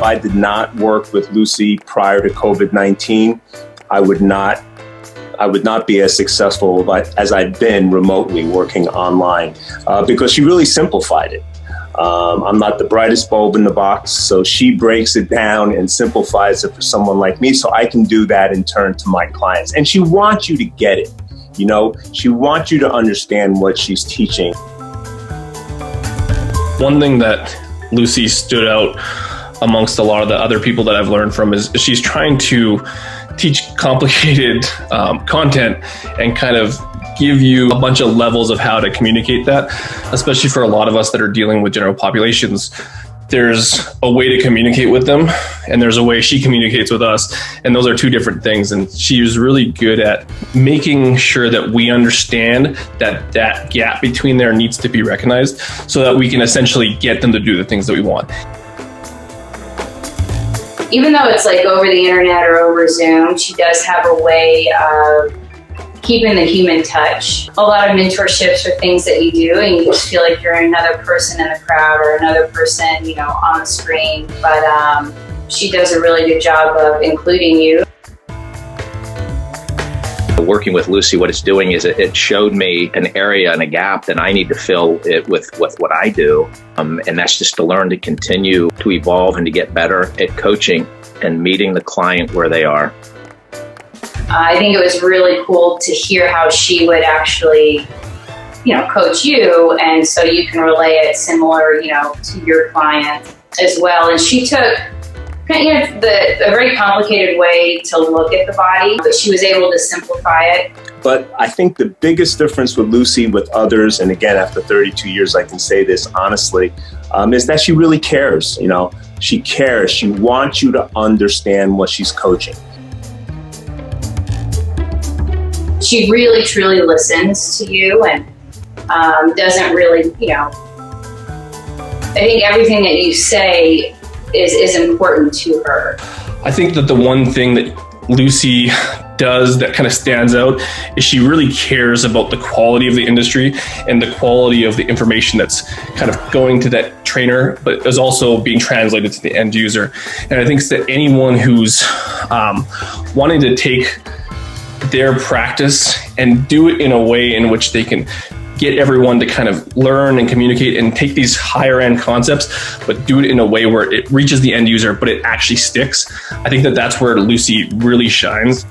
I did not work with Lucy prior to COVID-19, I would not be as successful as I've been remotely working online because she really simplified it. I'm not the brightest bulb in the box, so she breaks it down and simplifies it for someone like me so I can do that in turn to my clients. And she wants you to get it. You know, she wants you to understand what she's teaching. One thing that Lucy stood out amongst a lot of the other people that I've learned from is she's trying to teach complicated content and kind of give you a bunch of levels of how to communicate that, especially for a lot of us that are dealing with general populations. There's a way to communicate with them, and there's a way she communicates with us, and those are two different things. And she was really good at making sure that we understand that that gap between there needs to be recognized so that we can essentially get them to do the things that we want. Even though it's like over the internet or over Zoom, she does have a way of keeping the human touch. A lot of mentorships are things that you do and you just feel like you're another person in the crowd or another person, you know, on the screen. But she does a really good job of including you. Working with Lucy, what it's doing is it showed me an area and a gap that I need to fill it with what I do. And that's just to learn to continue to evolve and to get better at coaching and meeting the client where they are. I think it was really cool to hear how she would actually, you know, coach you. And so you can relay it similar, you know, to your client as well. And she took a very complicated way to look at the body, but she was able to simplify it. But I think the biggest difference with Lucy with others, and again, after 32 years, I can say this honestly, is that she really cares. You know, she cares. She wants you to understand what she's coaching. She really, truly listens to you and doesn't really, you know, I think everything that you say is important to her. I think that the one thing that Lucy does that kind of stands out is she really cares about the quality of the industry and the quality of the information that's kind of going to that trainer, but is also being translated to the end user. And I think that anyone who's wanting to take their practice and do it in a way in which they can get everyone to kind of learn and communicate and take these higher end concepts, but do it in a way where it reaches the end user, but it actually sticks. I think that that's where Lucy really shines.